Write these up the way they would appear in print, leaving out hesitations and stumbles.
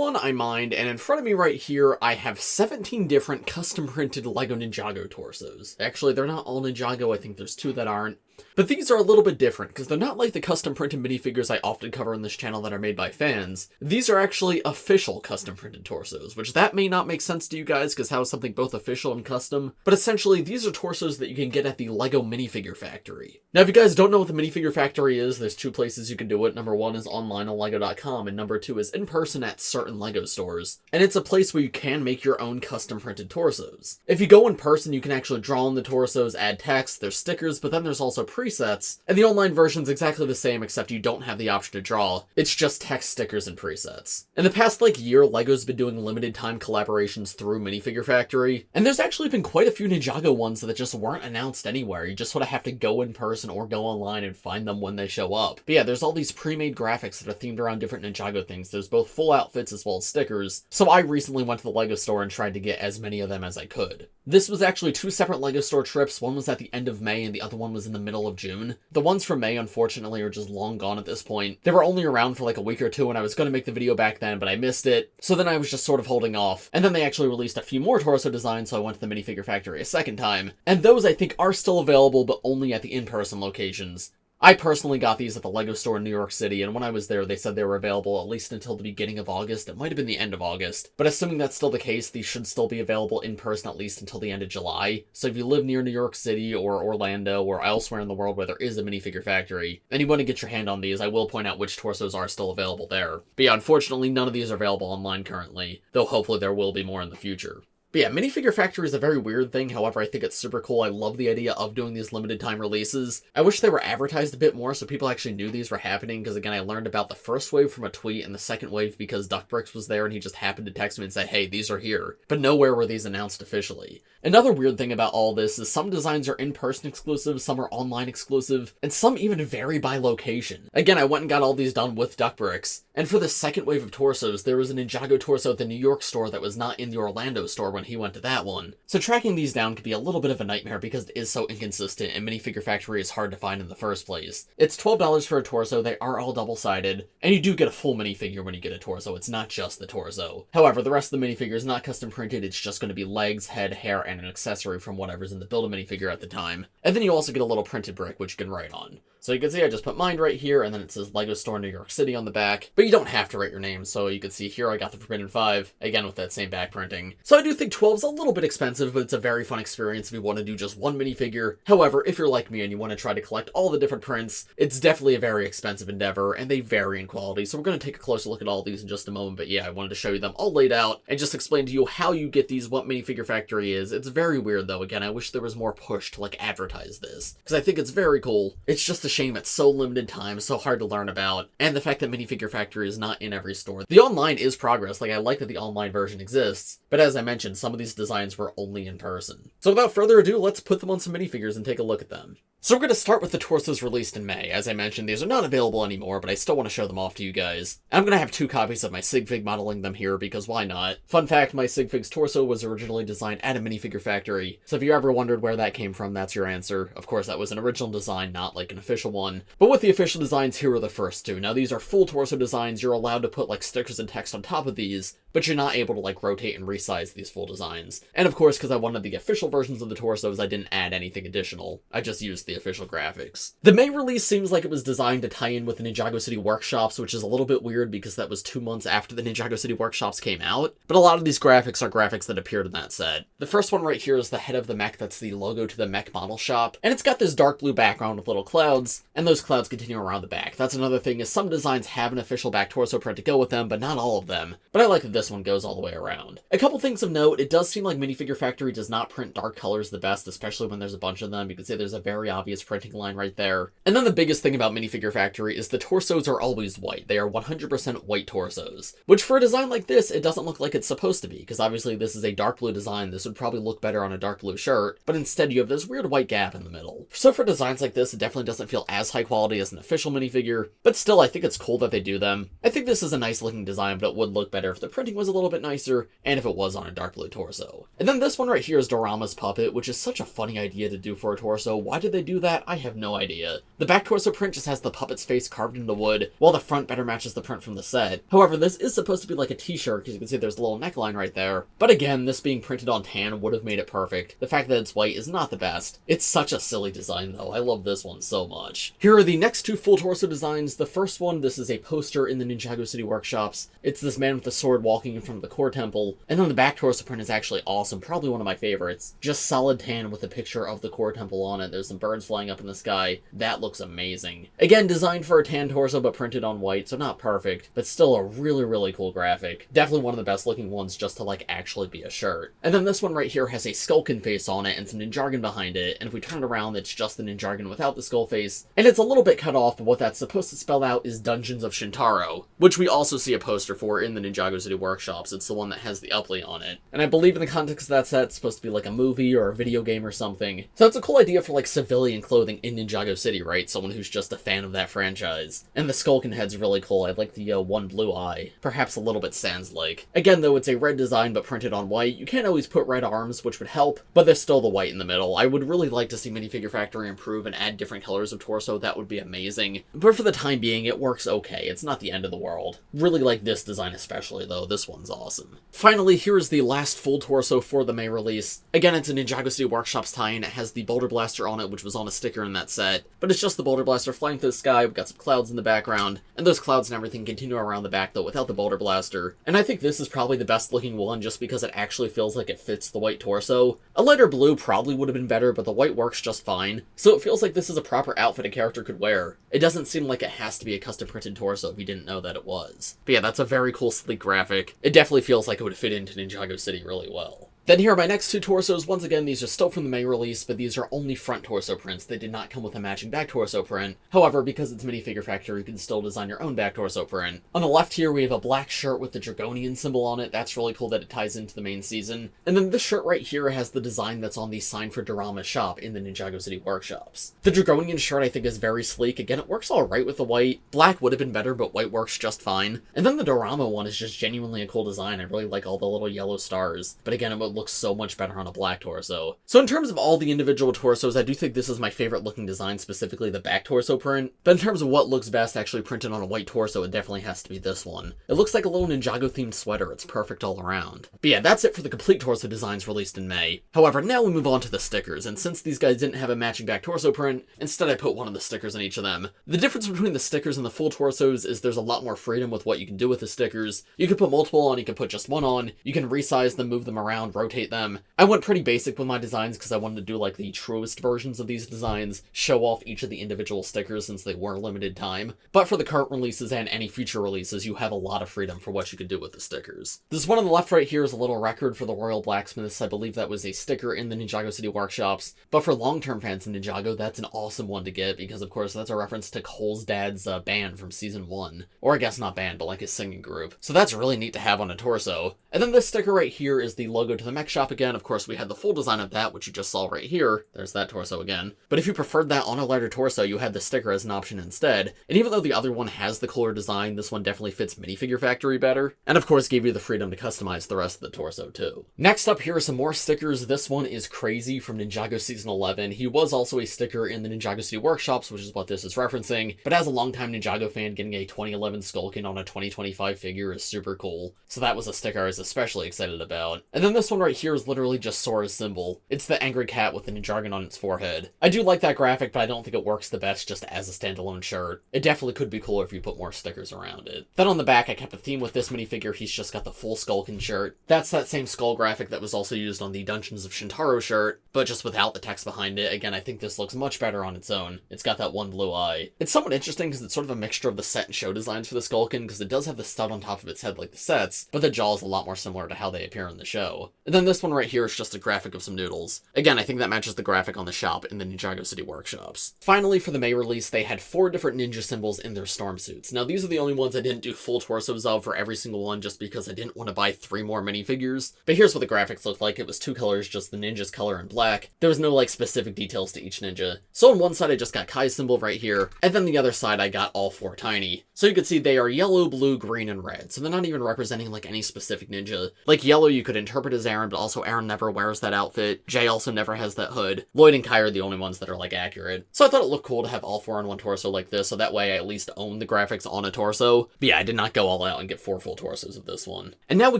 one, I mined, and in front of me right here, I have 17 different custom-printed LEGO Ninjago torsos. Actually, they're not all Ninjago, I think there's 2 that aren't. But these are a little bit different, because they're not like the custom-printed minifigures I often cover on this channel that are made by fans. These are actually official custom-printed torsos, which that may not make sense to you guys, because how is something both official and custom? But essentially, these are torsos that you can get at the LEGO Minifigure Factory. Now, if you guys don't know what the Minifigure Factory is, there's 2 places you can do it. Number 1 is online on LEGO.com, and number 2 is in person at certain LEGO stores. And it's a place where you can make your own custom-printed torsos. If you go in person, you can actually draw on the torsos, add text, there's stickers, but then there's also presets, and the online version's exactly the same except you don't have the option to draw. It's just text, stickers, and presets. In the past year, LEGO's been doing limited time collaborations through Minifigure Factory, and there's actually been quite a few Ninjago ones that just weren't announced anywhere. You just sort of have to go in person or go online and find them when they show up. But yeah, there's all these pre-made graphics that are themed around different Ninjago things. There's both full outfits as well as stickers, so I recently went to the LEGO store and tried to get as many of them as I could. This was actually 2 separate LEGO store trips. One was at the end of May and the other one was in the middle of June. The ones from May, unfortunately, are just long gone at this point. They were only around for a week or 2, and I was going to make the video back then, but I missed it. So then I was just sort of holding off. And then they actually released a few more torso designs, so I went to the Minifigure Factory a second time. And those, I think, are still available, but only at the in-person locations. I personally got these at the LEGO store in New York City, and when I was there, they said they were available at least until the beginning of August. It might have been the end of August. But assuming that's still the case, these should still be available in person at least until the end of July. So if you live near New York City or Orlando or elsewhere in the world where there is a Minifigure Factory, and you want to get your hand on these, I will point out which torsos are still available there. But yeah, unfortunately, none of these are available online currently, though hopefully there will be more in the future. But yeah, Minifigure Factory is a very weird thing, however I think it's super cool. I love the idea of doing these limited time releases. I wish they were advertised a bit more so people actually knew these were happening, because again, I learned about the first wave from a tweet and the second wave because Duckbricks was there and he just happened to text me and say, hey, these are here. But nowhere were these announced officially. Another weird thing about all this is some designs are in-person exclusive, some are online exclusive, and some even vary by location. Again, I went and got all these done with Duckbricks. And for the second wave of torsos, there was a Ninjago torso at the New York store that was not in the Orlando store when he went to that one. So tracking these down could be a little bit of a nightmare because it is so inconsistent and Minifigure Factory is hard to find in the first place. It's $12 for a torso, they are all double-sided, and you do get a full minifigure when you get a torso, it's not just the torso. However, the rest of the minifigure is not custom printed, it's just going to be legs, head, hair, and an accessory from whatever's in the Build-A-Minifigure at the time. And then you also get a little printed brick which you can write on. So you can see I just put mine right here, and then it says LEGO Store New York City on the back. But you don't have to write your name, so you can see here I got the Forbidden 5, again with that same back printing. So I do think 12 is a little bit expensive, but it's a very fun experience if you want to do just one minifigure. However, if you're like me and you want to try to collect all the different prints, it's definitely a very expensive endeavor, and they vary in quality. So we're going to take a closer look at all these in just a moment, but yeah, I wanted to show you them all laid out, and just explain to you how you get these, what Minifigure Factory is. It's very weird though, again, I wish there was more push to advertise this, because I think it's very cool. It's just a shame it's so limited time, so hard to learn about, and the fact that Minifigure Factory is not in every store. The online is progress, I like that the online version exists, but as I mentioned, some of these designs were only in person. So without further ado, let's put them on some minifigures and take a look at them. So we're going to start with the torsos released in May. As I mentioned, these are not available anymore, but I still want to show them off to you guys. I'm going to have 2 copies of my sig fig modeling them here, because why not? Fun fact, my sig fig's torso was originally designed at a Minifigure Factory, so if you ever wondered where that came from, that's your answer. Of course, that was an original design, not an official one. But with the official designs, here are the first 2. Now these are full torso designs, you're allowed to put stickers and text on top of these, but you're not able to rotate and resize these full designs. And of course, because I wanted the official versions of the torsos, I didn't add anything additional. I just used the official graphics. The May release seems like it was designed to tie in with the Ninjago City Workshops, which is a little bit weird because that was 2 months after the Ninjago City Workshops came out, but a lot of these graphics are graphics that appeared in that set. The first one right here is the head of the mech that's the logo to the mech model shop, and it's got this dark blue background with little clouds, and those clouds continue around the back. That's another thing, is some designs have an official back torso print to go with them, but not all of them. But I like that this one goes all the way around. A couple things of note, it does seem like Minifigure Factory does not print dark colors the best, especially when there's a bunch of them. You can see there's a very obvious printing line right there. And then the biggest thing about Minifigure Factory is the torsos are always white. They are 100% white torsos, which for a design like this, it doesn't look like it's supposed to be, because obviously this is a dark blue design. This would probably look better on a dark blue shirt, but instead you have this weird white gap in the middle. So for designs like this, it definitely doesn't feel as high quality as an official minifigure, but still I think it's cool that they do them. I think this is a nice looking design, but it would look better if the printing lighting was a little bit nicer, and if it was on a dark blue torso. And then this one right here is Dorama's puppet, which is such a funny idea to do for a torso. Why did they do that? I have no idea. The back torso print just has the puppet's face carved into wood, while the front better matches the print from the set. However, this is supposed to be like a t-shirt, because you can see there's a little neckline right there. But again, this being printed on tan would have made it perfect. The fact that it's white is not the best. It's such a silly design though. I love this one so much. Here are the next two full torso designs. The first one, this is a poster in the Ninjago City workshops. It's this man with a sword walking in front of the core temple, and then the back torso print is actually awesome, probably one of my favorites. Just solid tan with a picture of the core temple on it. There's some birds flying up in the sky. That looks amazing. Again, designed for a tan torso but printed on white, so not perfect, but still a really cool graphic. Definitely one of the best looking ones just to like actually be a shirt. And then this one right here has a Skulkin face on it and some Ninjago behind it, and if we turn it around, it's just the Ninjago without the skull face, and it's a little bit cut off, but what that's supposed to spell out is Dungeons of Shintaro, which we also see a poster for in the Ninjago City workshops. It's the one that has the Upley on it. And I believe in the context of that set, it's supposed to be like a movie or a video game or something. So it's a cool idea for like civilian clothing in Ninjago City, right? Someone who's just a fan of that franchise. And the Skulkin head's really cool. I like the one blue eye. Perhaps a little bit Sans-like. Again though, it's a red design but printed on white. You can't always put red arms, which would help, but there's still the white in the middle. I would really like to see Minifigure Factory improve and add different colors of torso. That would be amazing. But for the time being, it works okay. It's not the end of the world. Really like this design especially though. This one's awesome. Finally, here is the last full torso for the May release. Again, it's a Ninjago City Workshops tie-in. It has the Boulder Blaster on it, which was on a sticker in that set. But it's just the Boulder Blaster flying through the sky. We've got some clouds in the background, and those clouds and everything continue around the back though without the Boulder Blaster. And I think this is probably the best looking one just because it actually feels like it fits the white torso. A lighter blue probably would have been better, but the white works just fine. So it feels like this is a proper outfit a character could wear. It doesn't seem like it has to be a custom printed torso if you didn't know that it was. But yeah, that's a very cool sleek graphic. It definitely feels like it would fit into Ninjago City really well. Then here are my next two torsos. Once again, these are still from the May release, but these are only front torso prints. They did not come with a matching back torso print. However, because it's Minifigure Factory, you can still design your own back torso print. On the left here, we have a black shirt with the Dragonian symbol on it. That's really cool that it ties into the main season. And then this shirt right here has the design that's on the sign for Dorama's shop in the Ninjago City workshops. The Dragonian shirt I think is very sleek. Again, it works alright with the white. Black would have been better, but white works just fine. And then the Dorama one is just genuinely a cool design. I really like all the little yellow stars. But again, it would look so much better on a black torso. So in terms of all the individual torsos, I do think this is my favorite looking design, specifically the back torso print. But in terms of what looks best actually printed on a white torso, it definitely has to be this one. It looks like a little Ninjago themed sweater. It's perfect all around. But yeah, that's it for the complete torso designs released in May. However, now we move on to the stickers, and since these guys didn't have a matching back torso print, instead I put one of the stickers on each of them. The difference between the stickers and the full torsos is there's a lot more freedom with what you can do with the stickers. You can put multiple on, you can put just one on, you can resize them, move them around, rotate them. I went pretty basic with my designs because I wanted to do like the truest versions of these designs, show off each of the individual stickers since they were limited time. But for the current releases and any future releases, you have a lot of freedom for what you can do with the stickers. This one on the left right here is a little record for the Royal Blacksmiths. I believe that was a sticker in the Ninjago City workshops. But for long-term fans in Ninjago, that's an awesome one to get because of course that's a reference to Cole's dad's band from season 1. Or I guess not band, but like his singing group. So that's really neat to have on a torso. And then this sticker right here is the logo to the mech shop again. Of course, we had the full design of that, which you just saw right here. There's that torso again. But if you preferred that on a lighter torso, you had the sticker as an option instead. And even though the other one has the cooler design, this one definitely fits Minifigure Factory better. And of course, gave you the freedom to customize the rest of the torso too. Next up, here are some more stickers. This one is Crazy from Ninjago Season 11. He was also a sticker in the Ninjago City workshops, which is what this is referencing. But as a longtime Ninjago fan, getting a 2011 Skulkin on a 2025 figure is super cool. So that was a sticker I was especially excited about. And then this one right here is literally just Sora's symbol. It's the angry cat with the Ninjago on its forehead. I do like that graphic, but I don't think it works the best just as a standalone shirt. It definitely could be cooler if you put more stickers around it. Then on the back, I kept a theme with this minifigure. He's just got the full Skulkin shirt. That's that same skull graphic that was also used on the Dungeons of Shintaro shirt, but just without the text behind it. Again, I think this looks much better on its own. It's got that one blue eye. It's somewhat interesting because it's sort of a mixture of the set and show designs for the Skulkin, because it does have the stud on top of its head like the sets, but the jaw is a lot more similar to how they appear in the show. And then this one right here is just a graphic of some noodles. Again, I think that matches the graphic on the shop in the Ninjago City workshops. Finally, for the May release, they had 4 different ninja symbols in their storm suits. Now, these are the only ones I didn't do full torsos of for every single one just because I didn't want to buy 3 more minifigures. But here's what the graphics looked like. It was 2 colors, just the ninja's color and black. There was no, like, specific details to each ninja. So on one side, I just got Kai's symbol right here, and then the other side, I got all 4 tiny. So you can see they are yellow, blue, green, and red. So they're not even representing, like, any specific ninja. Like, yellow you could interpret as Aaron, but also Aaron never wears that outfit. Jay also never has that hood. Lloyd and Kai are the only ones that are, like, accurate. So I thought it looked cool to have all 4 on one torso like this, so that way I at least own the graphics on a torso. But yeah, I did not go all out and get 4 full torsos of this one. And now we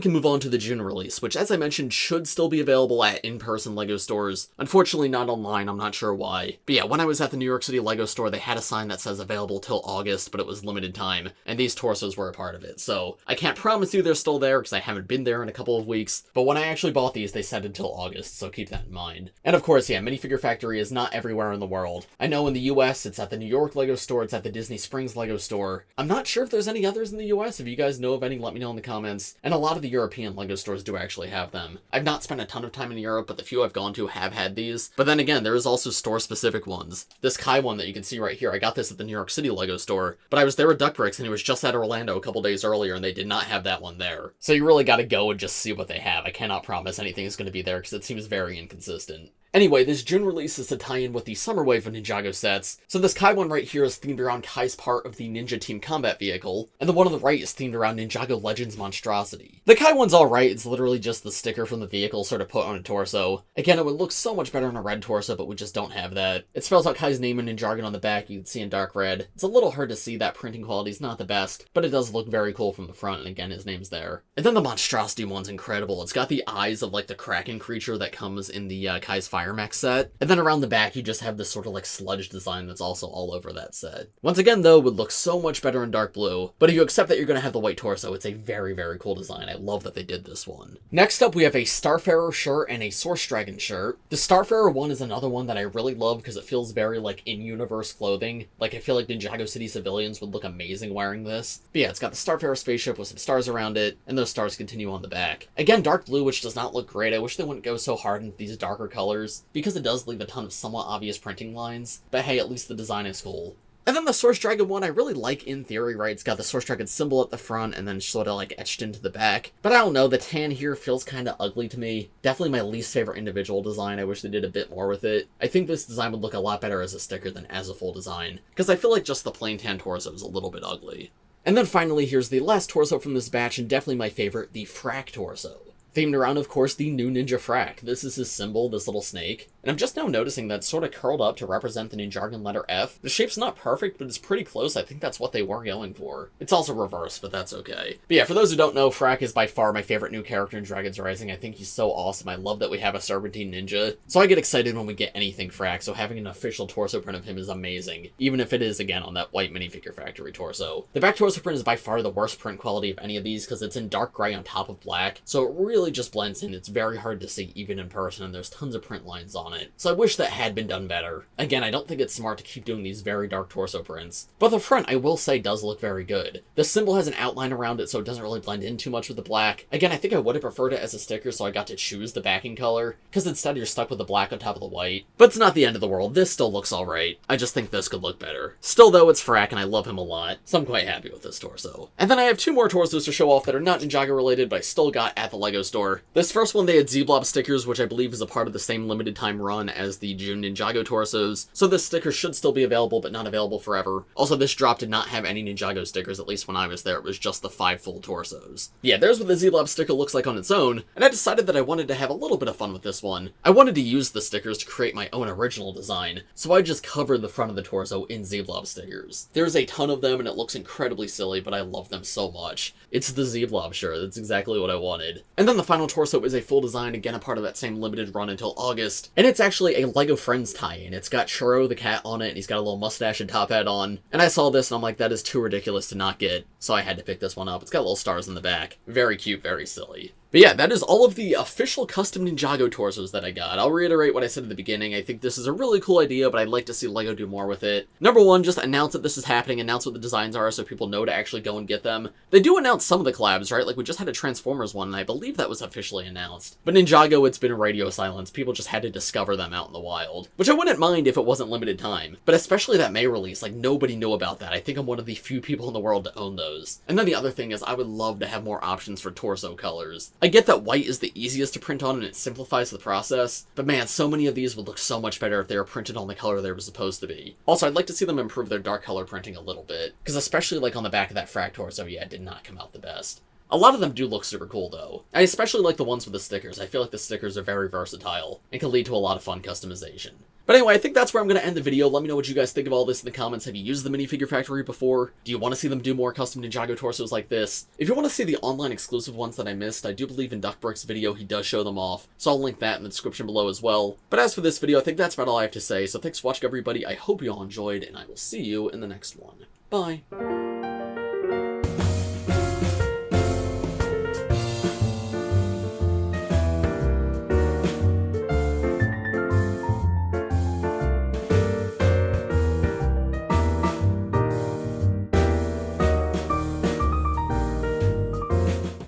can move on to the June release, which, as I mentioned, should still be available at in-person LEGO stores. Unfortunately, not online, I'm not sure why. But yeah, when I was at the New York City LEGO store, they had a sign that says available till August, but it was limited time, and these torsos were a part of it. So I can't promise you they're still there, because I haven't been there in a couple of weeks, but when I actually bought these, they said until August, so keep that in mind. And of course, yeah, Minifigure Factory is not everywhere in the world. I know in the US, it's at the New York LEGO store, it's at the Disney Springs LEGO store. I'm not sure if there's any others in the US. If you guys know of any, let me know in the comments. And a lot of the European LEGO stores do actually have them. I've not spent a ton of time in Europe, but the few I've gone to have had these. But then again, there is also store-specific ones. This Kai one that you can see right here, I got this at the New York City LEGO store, but I was there with Duck Bricks and it was just at Orlando a couple days earlier and they did not have that one there. So you really gotta go and just see what they have. I cannot promise anything is gonna be there because it seems very inconsistent. Anyway, this June release is to tie in with the summer wave of Ninjago sets. So this Kai one right here is themed around Kai's part of the Ninja Team combat vehicle, and the one on the right is themed around Ninjago Legends Monstrosity. The Kai one's alright, it's literally just the sticker from the vehicle sort of put on a torso. Again, it would look so much better on a red torso, but we just don't have that. It spells out Kai's name in Ninjago on the back, you can see in dark red. It's a little hard to see, that printing quality is not the best, but it does look very cool from the front, and again, his name's there. And then the Monstrosity one's incredible. It's got the eyes of like the Kraken creature that comes in the Kai's Fire Mech set. And then around the back, you just have this sort of like sludge design that's also all over that set. Once again, though, it would look so much better in dark blue, but if you accept that you're going to have the white torso, it's a very, very cool design. I love that they did this one. Next up, we have a Starfarer shirt and a Source Dragon shirt. The Starfarer one is another one that I really love because it feels very like in-universe clothing. Like, I feel like Ninjago City civilians would look amazing wearing this. But yeah, it's got the Starfarer spaceship with some stars around it, and those stars continue on the back. Again, dark blue, which does not look great. I wish they wouldn't go so hard into these darker colors, because it does leave a ton of somewhat obvious printing lines, but hey, at least the design is cool. And then the Source Dragon one I really like in theory, right? It's got the Source Dragon symbol at the front and then sort of like etched into the back. But I don't know, the tan here feels kind of ugly to me. Definitely my least favorite individual design. I wish they did a bit more with it. I think this design would look a lot better as a sticker than as a full design, because I feel like just the plain tan torso is a little bit ugly. And then finally, here's the last torso from this batch, and definitely my favorite, the Frack torso. Themed around, of course, the new Ninja Frack. This is his symbol, this little snake. And I'm just now noticing that it's sort of curled up to represent the Ninjago letter F. The shape's not perfect, but it's pretty close. I think that's what they were going for. It's also reversed, but that's okay. But yeah, for those who don't know, Frack is by far my favorite new character in Dragon's Rising. I think he's so awesome. I love that we have a Serpentine Ninja. So I get excited when we get anything Frack, so having an official torso print of him is amazing. Even if it is, again, on that white Minifigure Factory torso. The back torso print is by far the worst print quality of any of these, because it's in dark gray on top of black, so it really just blends in. It's very hard to see even in person, and there's tons of print lines on it. So I wish that had been done better. Again, I don't think it's smart to keep doing these very dark torso prints. But the front, I will say, does look very good. The symbol has an outline around it, so it doesn't really blend in too much with the black. Again, I think I would have preferred it as a sticker, so I got to choose the backing color, because instead you're stuck with the black on top of the white. But it's not the end of the world. This still looks alright. I just think this could look better. Still, though, it's Frack, and I love him a lot, so I'm quite happy with this torso. And then I have 2 more torsos to show off that are not Ninjago related, but I still got at the LEGO store. This first one, they had Z-Blob stickers, which I believe is a part of the same limited time run as the June Ninjago Torsos, so this sticker should still be available, but not available forever. Also, this drop did not have any Ninjago stickers, at least when I was there. It was just the 5 full torsos. Yeah, there's what the Z-Blob sticker looks like on its own, and I decided that I wanted to have a little bit of fun with this one. I wanted to use the stickers to create my own original design, so I just covered the front of the torso in Z-Blob stickers. There's a ton of them, and it looks incredibly silly, but I love them so much. It's the Z-Blob shirt. That's exactly what I wanted. And then the final torso is a full design, again a part of that same limited run until August, and it's actually a LEGO Friends tie-in. It's got Churro the cat on it, and he's got a little mustache and top hat on, and I saw this and I'm like, that is too ridiculous to not get, so I had to pick this one up. It's got little stars in the back. Very cute, very silly. But yeah, that is all of the official custom Ninjago torsos that I got. I'll reiterate what I said at the beginning. I think this is a really cool idea, but I'd like to see LEGO do more with it. Number one, just announce that this is happening, announce what the designs are so people know to actually go and get them. They do announce some of the collabs, right? Like, we just had a Transformers one, and I believe that was officially announced. But Ninjago, it's been radio silence. People just had to discover them out in the wild. Which I wouldn't mind if it wasn't limited time. But especially that May release, like, nobody knew about that. I think I'm one of the few people in the world to own those. And then the other thing is, I would love to have more options for torso colors. I get that white is the easiest to print on and it simplifies the process, but man, so many of these would look so much better if they were printed on the color they were supposed to be. Also, I'd like to see them improve their dark color printing a little bit, because especially like on the back of that Frac torso, yeah, it did not come out the best. A lot of them do look super cool, though. I especially like the ones with the stickers. I feel like the stickers are very versatile and can lead to a lot of fun customization. But anyway, I think that's where I'm going to end the video. Let me know what you guys think of all this in the comments. Have you used the Minifigure Factory before? Do you want to see them do more custom Ninjago torsos like this? If you want to see the online exclusive ones that I missed, I do believe in Duckbrick's video he does show them off, so I'll link that in the description below as well. But as for this video, I think that's about all I have to say, so thanks for watching everybody. I hope you all enjoyed, and I will see you in the next one. Bye!